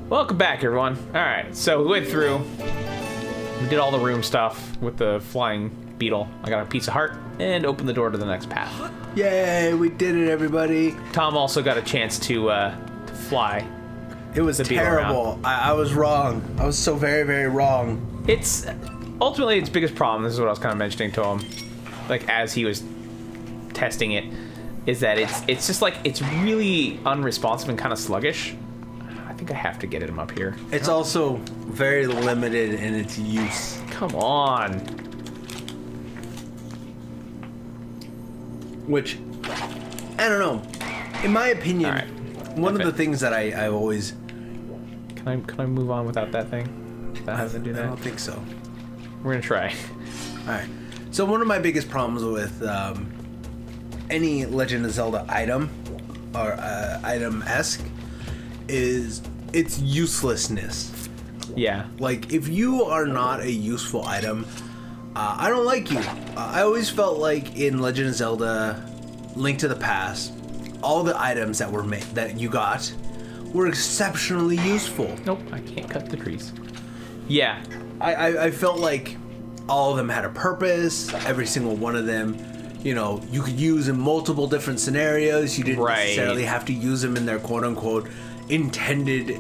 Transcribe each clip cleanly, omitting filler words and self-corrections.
Welcome back, everyone. Alright, so we went through. We did all the room stuff with the flying beetle. I got a piece of heart and opened the door to the next path. Yay, we did it, everybody. Tom also got a chance to fly. It was terrible. I was wrong. I was so very, very wrong. It's ultimately its biggest problem. This is what I was kind of mentioning to him, like as he was testing it, is that it's just like it's really unresponsive and kind of sluggish. I think I have to get him up here. It's also very limited in its use. Come on. Which, I don't know. In my opinion, one of the things that I've always... Can I move on without that thing? Is that how to do that? I don't think so. We're gonna try. Alright. So one of my biggest problems with any Legend of Zelda item, or item-esque, is its uselessness. Yeah. Like, if you are not a useful item, I don't like you. I always felt like in Legend of Zelda Link to the Past, all the items that were made that you got were exceptionally useful. Nope, I can't cut the trees. Yeah. I felt like all of them had a purpose. Every single one of them, you know, you could use in multiple different scenarios. You didn't necessarily have to use them in their quote-unquote intended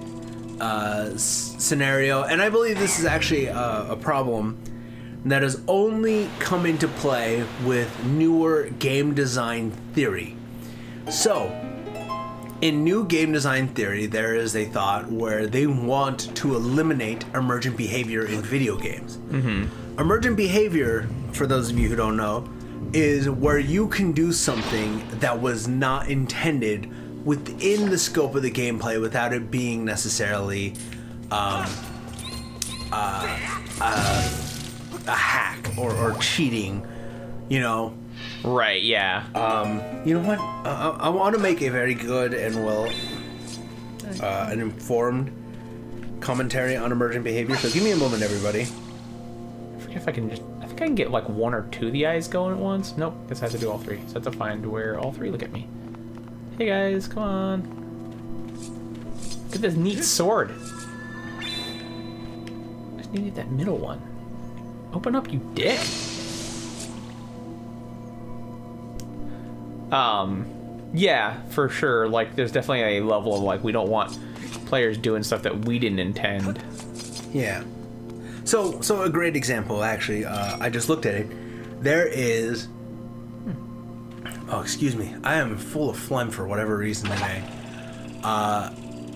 scenario. And I believe this is actually a problem that has only come into play with newer game design theory. So, in new game design theory, there is a thought where they want to eliminate emergent behavior in video games. Mm-hmm. Emergent behavior, for those of you who don't know, is where you can do something that was not intended within the scope of the gameplay without it being necessarily a hack or cheating, you know. Right, yeah. You know what? I want to make a very good and an informed commentary on emergent behavior. So give me a moment, everybody. I forget if I can I think I can get like one or two of the eyes going at once. Nope, guess I have to do all three. So I have to find where all three look at me. Hey guys, come on. Look at this neat sword. Just needed that middle one. Open up, you dick. Yeah, for sure. Like, there's definitely a level of, like, we don't want players doing stuff that we didn't intend. Yeah. So a great example, actually, I just looked at it. There is... Oh, excuse me. I am full of phlegm for whatever reason today.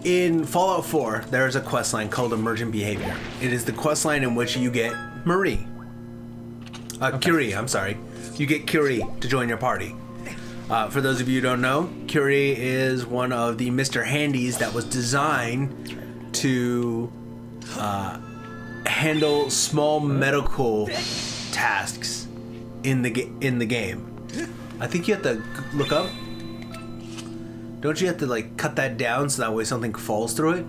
In Fallout 4, there is a questline called Emergent Behavior. It is the questline in which you get Marie. Curie, I'm sorry. You get Curie to join your party. For those of you who don't know, Curie is one of the Mr. Handies that was designed to handle small medical tasks in the game. I think you have to look up. Don't you have to like cut that down so that way something falls through it?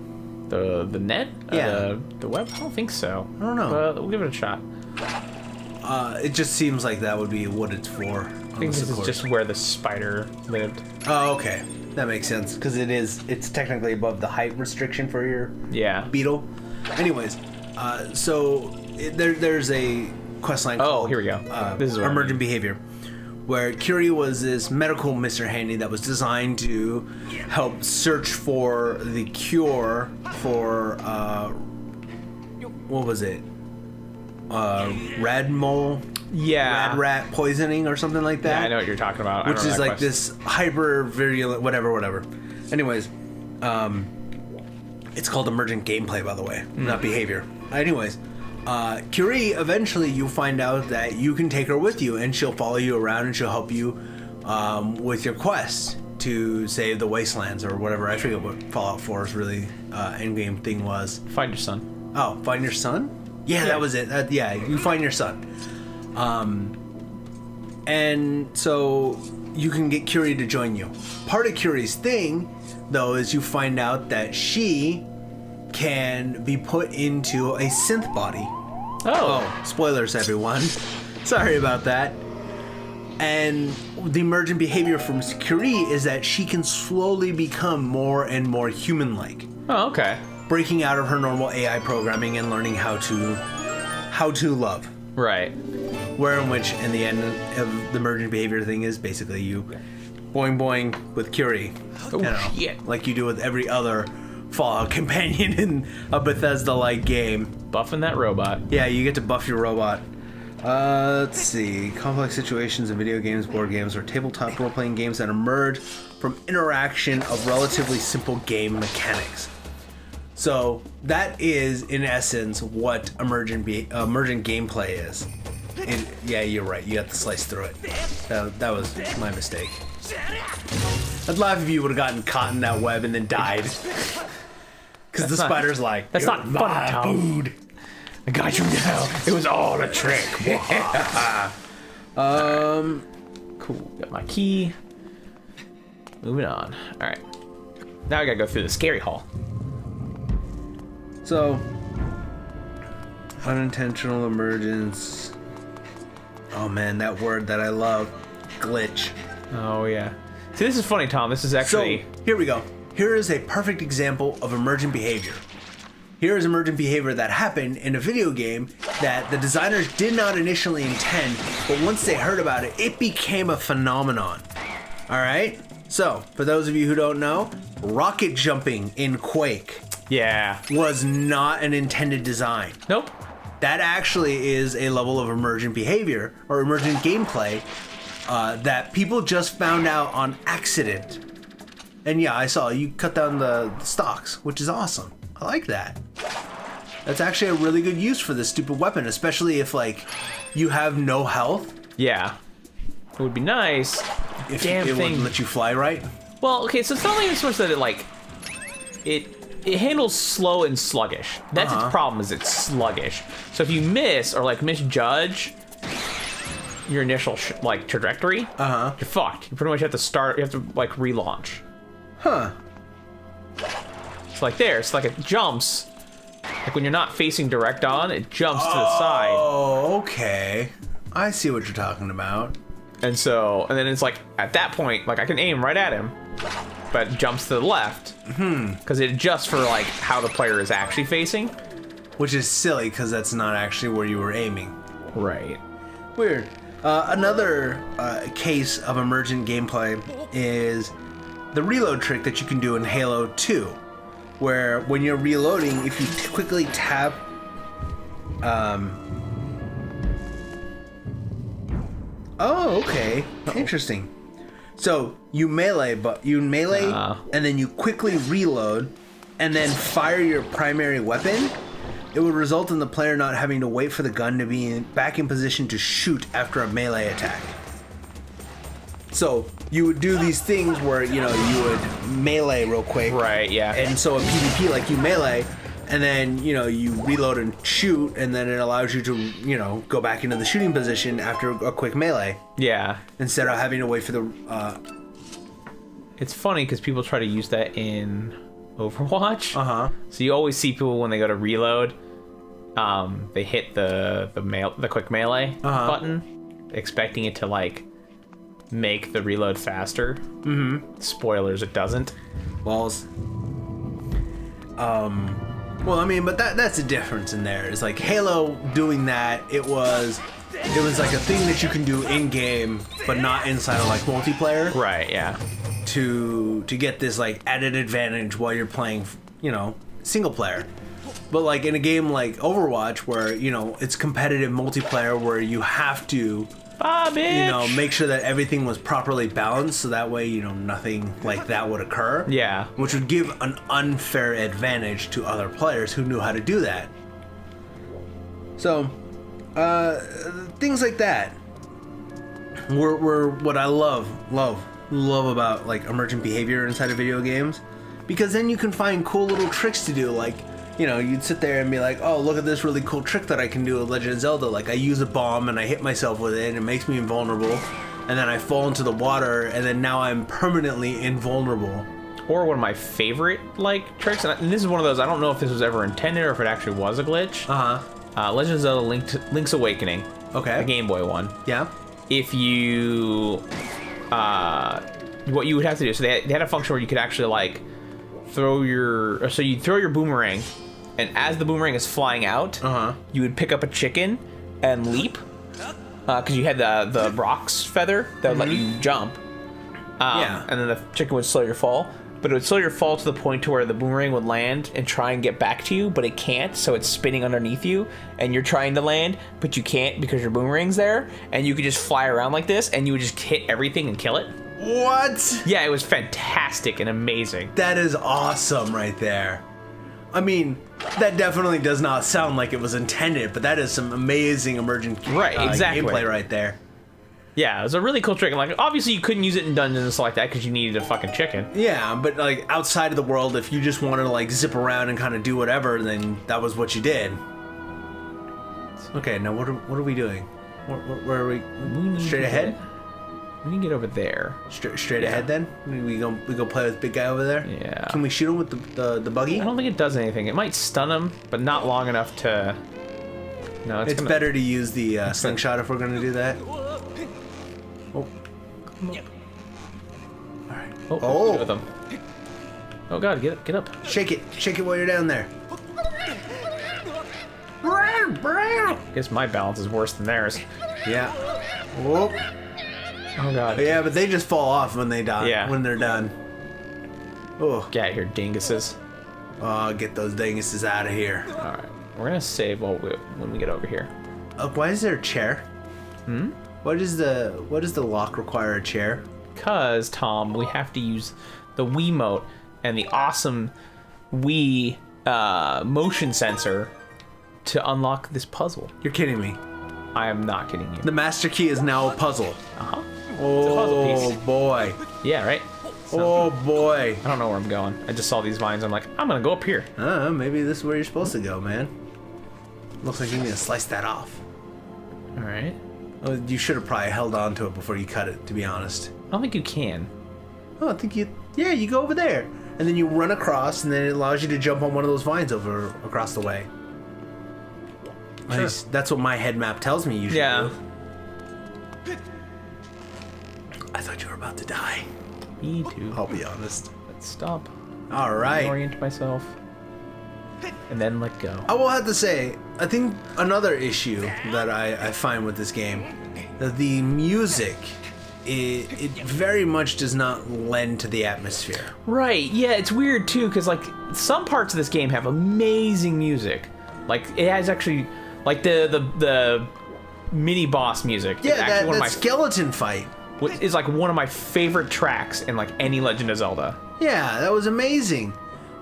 The net? Yeah. The web? I don't think so. I don't know. But we'll give it a shot. It just seems like that would be what it's for. I think this is just where the spider lived. Oh, okay. That makes sense, because it's technically above the height restriction for your beetle. Anyways, there's a questline called here we go. This is Emergent Behavior, where Curie was this medical Mr. Handy that was designed to help search for the cure for what was it? Red mole? Yeah. Rad rat poisoning or something like that. Yeah, I know what you're talking about. Which is like this hyper virulent whatever. Anyways, it's called emergent gameplay, by the way, not behavior. Anyways, Curie, eventually you find out that you can take her with you and she'll follow you around and she'll help you with your quest to save the wastelands or whatever. I forget what Fallout 4's really endgame thing was. Find your son. Oh, find your son? Yeah, that was it. You find your son. And so you can get Curie to join you. Part of Curie's thing, though, is you find out that she can be put into a synth body. Oh, spoilers, everyone. Sorry about that. And the emergent behavior from Curie is that she can slowly become more and more human-like. Oh, okay. breaking out of her normal AI programming and learning how to love. Right. Where in which, in the end of the emergent behavior thing is basically you boing boing with Curie. Oh, shit. Like you do with every other Fallout companion in a Bethesda-like game. Buffing that robot. Yeah, you get to buff your robot. Let's see. Complex situations in video games, board games, or tabletop role-playing games that emerge from interaction of relatively simple game mechanics. So that is, in essence, what emergent gameplay is. Yeah, you're right. You have to slice through it. That was my mistake. I'd laugh if you would have gotten caught in that web and then died. Because the spider's like, that's not fun, Tom. Food. I got you now. It was all a trick. Cool. Got my key. Moving on. All right. Now I gotta go through the scary hall. So, unintentional emergence. Oh man, that word that I love, glitch. Oh yeah. See, this is funny, Tom. This is actually. So here we go. Here is a perfect example of emergent behavior. Here is emergent behavior that happened in a video game that the designers did not initially intend, but once they heard about it, it became a phenomenon. All right? So, for those of you who don't know, rocket jumping in Quake Yeah. was not an intended design. Nope. That actually is a level of emergent behavior or emergent gameplay that people just found out on accident. And yeah, I saw you cut down the stocks, which is awesome. I like that. That's actually a really good use for this stupid weapon, especially if like you have no health. Yeah. It would be nice. If Damn it thing. wouldn't let you fly right. Well, okay, so it's not even so much that it handles slow and sluggish. That's its problem, is it's sluggish. So if you miss or like misjudge your initial trajectory, you're fucked. You pretty much have to start. You have to like relaunch. Huh. It's like there. It's like it jumps. Like when you're not facing direct on, it jumps to the side. Oh, okay. I see what you're talking about. And then it's like at that point, like I can aim right at him, but it jumps to the left because it adjusts for like how the player is actually facing. Which is silly because that's not actually where you were aiming. Right. Weird. Another case of emergent gameplay is the reload trick that you can do in Halo 2, where when you're reloading, if you quickly tap Oh, okay. Interesting. So you melee, and then you quickly reload, and then fire your primary weapon. It would result in the player not having to wait for the gun to be back in position to shoot after a melee attack. So you would do these things where you would melee real quick, Right. Yeah. and so in PvP, like you melee, and then you reload and shoot, and then it allows you to go back into the shooting position after a quick melee Yeah. instead of having to wait for the. It's funny because people try to use that in Overwatch. Uh-huh. So you always see people when they go to reload, they hit the quick melee button, expecting it to like make the reload faster. Mm-hmm. Spoilers, it doesn't. Balls. Well, I mean, but that's the difference in there. It's like Halo doing that. It was like a thing that you can do in game, but not inside of like multiplayer. Right. Yeah. To get this like added advantage while you're playing, single player. But like in a game like Overwatch, where it's competitive multiplayer, where you have to, make sure that everything was properly balanced, so that way nothing like that would occur. Yeah. Which would give an unfair advantage to other players who knew how to do that. So, things like that were what I love about like emergent behavior inside of video games, because then you can find cool little tricks to do. Like you'd sit there and be like, oh, look at this really cool trick that I can do with Legend of Zelda. Like I use a bomb and I hit myself with it and it makes me invulnerable, and then I fall into the water and then now I'm permanently invulnerable. Or one of my favorite like tricks, and this is one of those, I don't know if this was ever intended or if it actually was a glitch. Legend of Zelda Link's Awakening. Okay. The Game Boy one. Yeah. If you what you would have to do, so they had a function where you could actually like throw your boomerang, and as the boomerang is flying out, you would pick up a chicken and leap, because you had the roc's feather that would let you jump. And then the chicken would slow your fall. But it would slow your fall to the point to where the boomerang would land and try and get back to you, but it can't, so it's spinning underneath you, and you're trying to land, but you can't because your boomerang's there, and you could just fly around like this, and you would just hit everything and kill it. What? Yeah, it was fantastic and amazing. That is awesome right there. I mean, that definitely does not sound like it was intended, but that is some amazing emergent gameplay right there. Yeah, it was a really cool trick. And like, obviously, you couldn't use it in dungeons and stuff like that because you needed a fucking chicken. Yeah, but like outside of the world, if you just wanted to like zip around and kind of do whatever, then that was what you did. Okay, now what are we doing? Where are we? Straight ahead? We can get over there. Straight ahead then? We go play with the big guy over there? Yeah. Can we shoot him with the buggy? I don't think it does anything. It might stun him, but not long enough to. No, it's better to use the slingshot if we're gonna do that. Oh. Alright. Oh. With him. Oh god, get up. Shake it while you're down there. I guess my balance is worse than theirs. Yeah. Whoop. Oh god. Yeah, but they just fall off when they die. Yeah. When they're done. Oh. Get out of here, dinguses. Oh, get those dinguses out of here. Alright. We're gonna save when we get over here. Why is there a chair? What does the lock require a chair? Because, Tom, we have to use the Wiimote and the awesome Wii motion sensor to unlock this puzzle. You're kidding me. I am not kidding you. The master key is now a puzzle. Uh-huh. Oh, it's a puzzle piece. Boy. Yeah, right? So, oh, boy. I don't know where I'm going. I just saw these vines. I'm like, I'm going to go up here. Maybe this is where you're supposed to go, man. Looks like you need to slice that off. All right. Oh, you should have probably held on to it before you cut it, to be honest. I don't think you can. Oh, I think you... Yeah, you go over there. And then you run across, and then it allows you to jump on one of those vines across the way. Sure. At least that's what my head map tells me you should do. I thought you were about to die. Me too. I'll be honest. Let's stop. All right. Orient myself. And then let go. I will have to say, I think another issue that I find with this game, that the music, it very much does not lend to the atmosphere. Right, yeah, it's weird too, because like some parts of this game have amazing music. Like it has actually, like the mini boss music. Yeah, that skeleton fight. Is like one of my favorite tracks in like any Legend of Zelda. Yeah, that was amazing.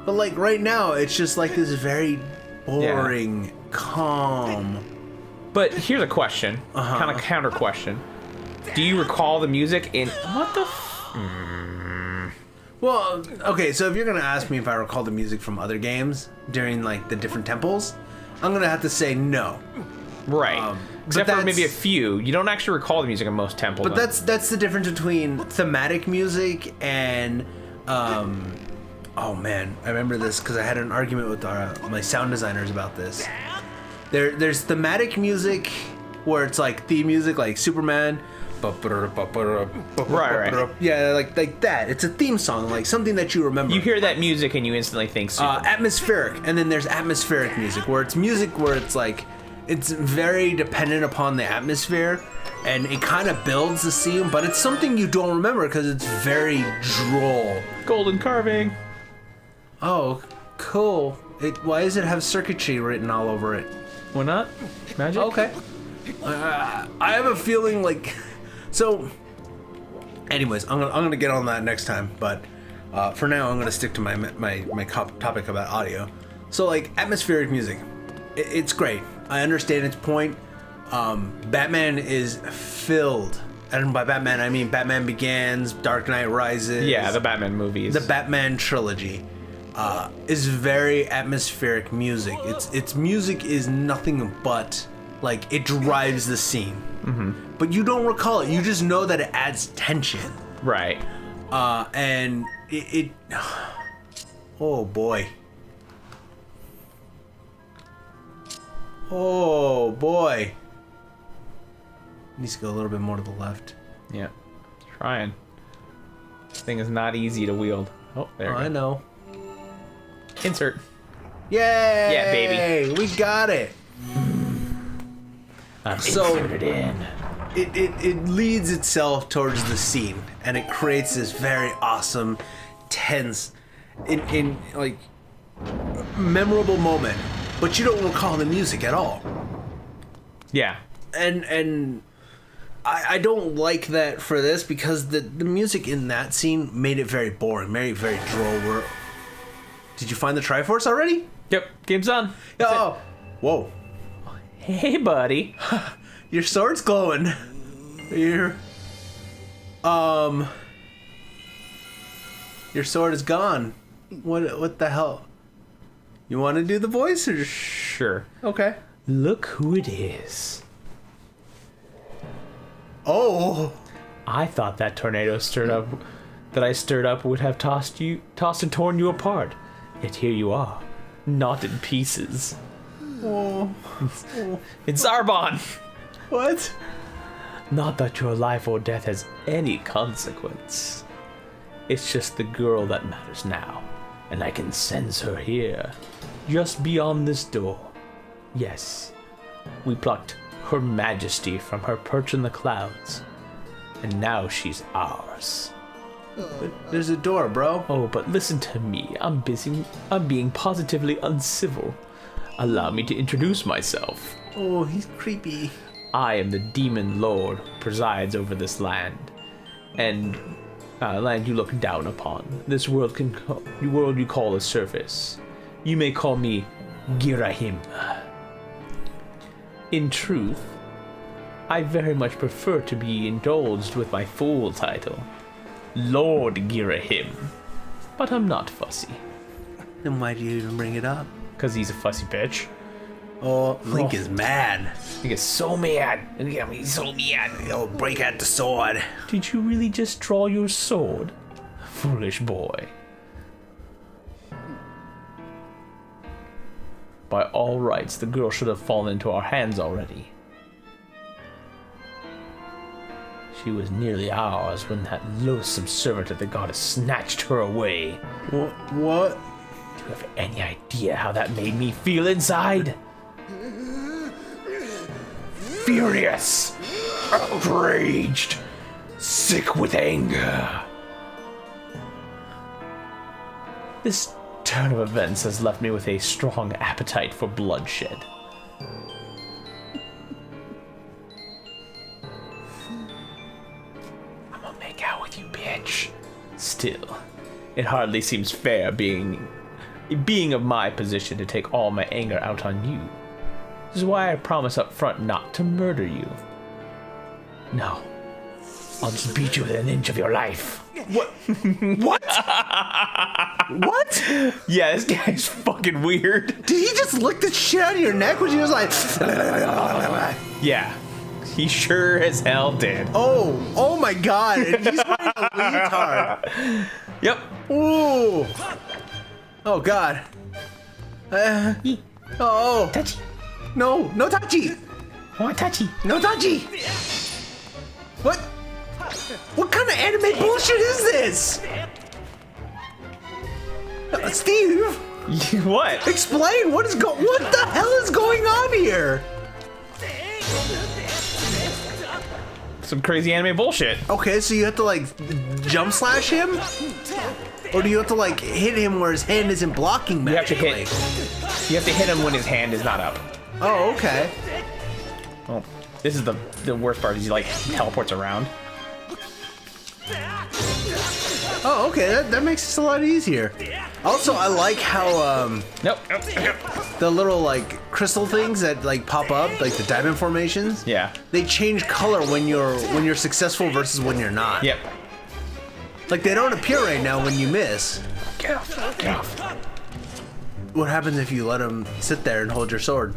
But like right now, it's just like this very boring, calm. But here's a question, kind of counter question. Do you recall the music in what the? Well, okay, so if you're gonna ask me if I recall the music from other games during like the different temples, I'm gonna have to say no. Right. Except for maybe a few. You don't actually recall the music in most temples. But that's the difference between thematic music and oh man, I remember this because I had an argument with my sound designers about this. There's thematic music where it's like theme music, like Superman. Right. Yeah, like that. It's a theme song, like something that you remember. You hear that music and you instantly think Superman. Atmospheric, and then there's atmospheric music where it's like it's very dependent upon the atmosphere, and it kind of builds the scene, but it's something you don't remember because it's very droll. Golden carving. Oh, cool. Why does it have circuitry written all over it? Why not? Magic? Okay. I have a feeling like... So, anyways, I'm gonna get on that next time, but for now I'm gonna stick to my topic about audio. So, like, atmospheric music, it's great. I understand its point. Batman is filled, and by Batman I mean Batman Begins, Dark Knight Rises. Yeah, the Batman movies. The Batman trilogy is very atmospheric music. Its music is nothing but like it drives the scene. Mm-hmm. But you don't recall it. You just know that it adds tension. Right. And it oh boy. Oh boy. Needs to go a little bit more to the left. Yeah. Trying. This thing is not easy to wield. Oh, there. I know. Insert. Yay! Yeah, baby. We got it. I'm So- inserted in. It leads itself towards the scene, and it creates this very awesome, tense, in like memorable moment. But you don't recall the music at all. Yeah. And I don't like that for this because the music in that scene made it very boring, very droll. Did you find the Triforce already? Yep. Game's done. Oh, whoa! Hey, buddy. Your sword's glowing. Your sword is gone. What the hell? You want to do the voice or? Sure. Okay. Look who it is. Oh. I thought that tornado I stirred up would have tossed and torn you apart. Yet here you are, not in pieces. Oh. It's Zarbon! What? Not that your life or death has any consequence. It's just the girl that matters now, and I can sense her here, just beyond this door. Yes, we plucked Her Majesty from her perch in the clouds, and now she's ours. There's a door, bro. Oh, but listen to me. I'm being positively uncivil. Allow me to introduce myself. Oh, he's creepy. I am the Demon Lord who presides over this land, and land you look down upon. This world world you call the surface. You may call me Girahim. In truth, I very much prefer to be indulged with my full title, Lord Girahim. But I'm not fussy. Then why do you even bring it up? Because he's a fussy bitch. Oh, Link is mad. He gets so mad. He's so mad. He'll break out the sword. Did you really just draw your sword? Foolish boy. By all rights, the girl should have fallen into our hands already. She was nearly ours when that loathsome servant of the goddess snatched her away. What? Do you have any idea how that made me feel inside? Furious, outraged, sick with anger. This turn of events has left me with a strong appetite for bloodshed. I'm gonna make out with you, bitch. Still, it hardly seems fair being of my position to take all my anger out on you. This is why I promise up front not to murder you. No, I'll just beat you within an inch of your life. What? What? What? Yeah, this guy's fucking weird. Did he just lick the shit out of your neck when he was like... Yeah, he sure as hell did. Oh my god, and he's wearing a leotard. Yep. Ooh. Oh god. Oh. Touchy. No touchy. I want touchy. No touchy. What? What kind of anime bullshit is this? Steve, What? explain what the hell is going on here? Some crazy anime bullshit. Okay, so you have to like jump slash him? Or do you have to like hit him where his hand isn't blocking You have to magically? You have to hit him when his hand is not up. Oh, okay. Oh, this is the worst part. Is he like teleports around. Oh, okay, that makes this a lot easier. Also, I like how Nope. the little like crystal things that like pop up, like the diamond formations. Yeah. They change color when you're successful versus when you're not. Yep. Like they don't appear right now when you miss. Get off. Get off. What happens if you let him sit there and hold your sword?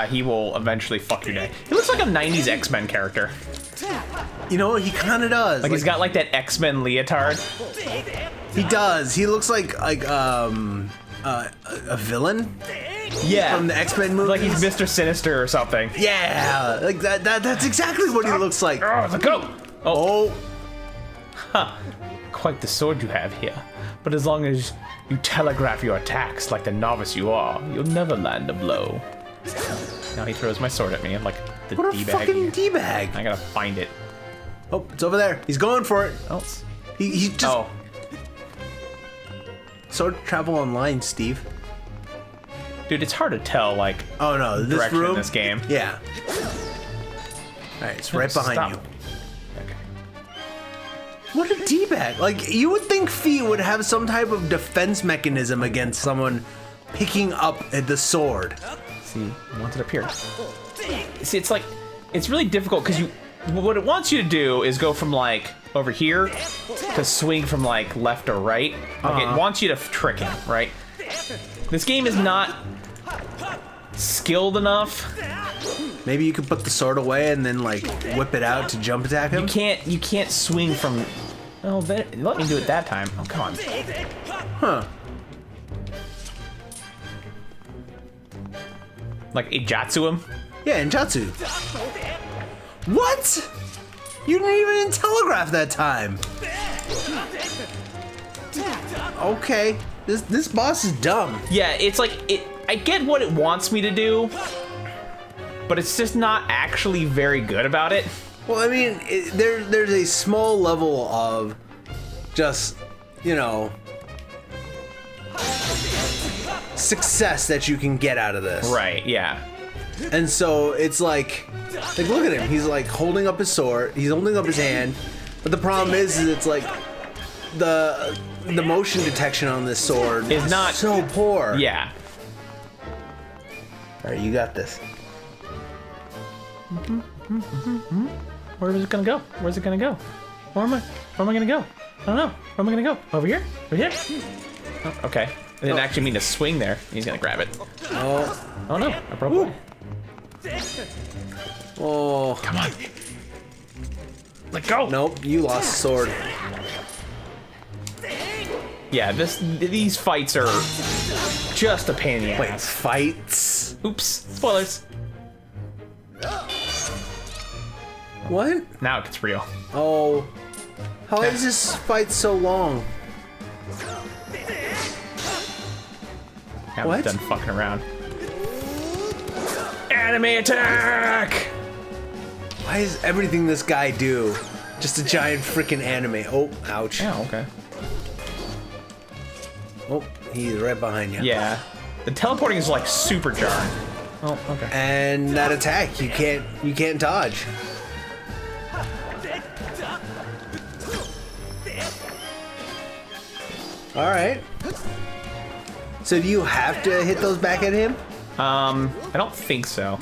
He will eventually fuck your day. He looks like a 90s X-Men character. You know, he kind of does. Like he's got like that X-Men leotard. He does. He looks like a villain Yeah. from the X-Men movies. Like he's Mr. Sinister or something. Yeah, like that's exactly what he looks like. Oh, let's go. Oh, Quite the sword you have here. But as long as you telegraph your attacks like the novice you are, you'll never land a blow. Now he throws my sword at me like the What a D-bag. fucking D-bag. I gotta find it. Oh, it's over there. He's going for it. Oh. He just... Oh. Sword travel online, Steve. Dude, it's hard to tell, like, Oh no, this direction room? in this game. Yeah. Alright, it's right behind Stop. you. Okay. What a D-bag. Like, you would think Fee would have some type of defense mechanism against someone picking up the sword. See, once it appears. See, it's like, it's really difficult because what it wants you to do is go from like over here to swing from like left or right. Like it wants you to trick him, right? This game is not skilled enough. Maybe you could put the sword away and then like whip it out to jump attack him. You can't swing from. Oh, let me do it that time. Oh, come on. Huh. Like Ijatsu him. Yeah, in Jatsu. What? You didn't even telegraph that time. Okay. This boss is dumb. Yeah, it's like I get what it wants me to do, but it's just not actually very good about it. Well, I mean, there's a small level of just, you know, success that you can get out of this. Right, yeah. And so it's like look at him. He's like holding up his sword. He's holding up his hand. But the problem is it's like the motion detection on this sword Is not- so poor. Yeah. All right, you got this. Where is it gonna go? Where's it gonna go? Where am I gonna go? I don't know. Where am I gonna go? Over here? Over here? Oh, okay. I didn't actually mean to swing there. He's gonna grab it. Oh, Oh no, I broke away. oh. Come on. Let go. Nope, you lost the sword. Yeah, these fights are just a pain in the Wait, ass. fights? Oops. Spoilers. What? Now it gets real. Oh. How is this fight so long? Now What? I'm done fucking around. Anime attack! Why is everything this guy do just a giant freaking anime? Oh, ouch. Oh, okay. Oh, he's right behind you. Yeah. The teleporting is like super jarring. Oh, okay. And that attack, you can't dodge. All right. So do you have to hit those back at him? I don't think so.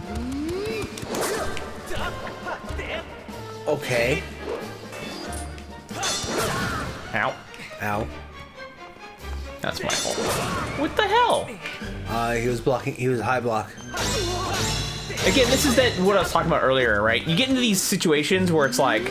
Okay. Ow. Ow. That's my fault. What the hell? He was blocking. He was high block. Again, this is what I was talking about earlier, right? You get into these situations where it's like,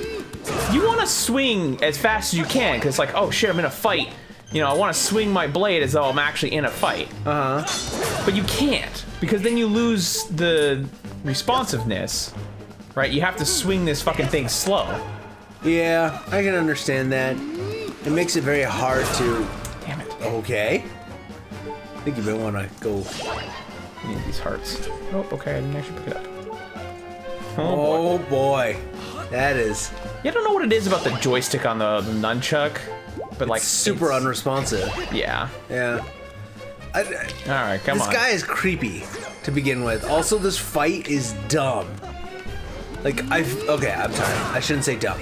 you want to swing as fast as you can, because it's like, oh shit, I'm in a fight. You know, I want to swing my blade as though I'm actually in a fight. But you can't, because then you lose the responsiveness, right? You have to swing this fucking thing slow. Yeah, I can understand that. It makes it very hard to. Damn it. Okay. I think you might want to go. I need these hearts. Oh, okay, I didn't actually pick it up. Oh boy, that is Yeah, I don't know what it is about the joystick on the nunchuck, but like super it's- unresponsive. Yeah. Yeah. All right, come This on. guy is creepy to begin with. Also, this fight is dumb. Like, okay, I'm sorry. I shouldn't say dumb.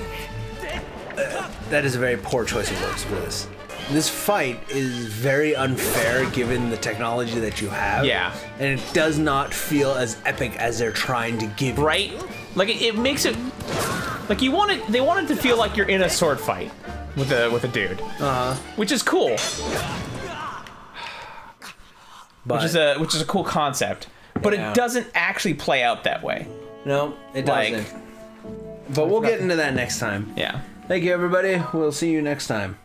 That is a very poor choice of words for this. This fight is very unfair given the technology that you have. Yeah. And it does not feel as epic as they're trying to give you. Right? Like it makes it like they wanted to feel like you're in a sword fight with a dude. Which is cool. But Which is a cool concept. But Yeah. it doesn't actually play out that way. no, it Like- doesn't. But we'll get into that next time. Yeah. Thank you, everybody. We'll see you next time.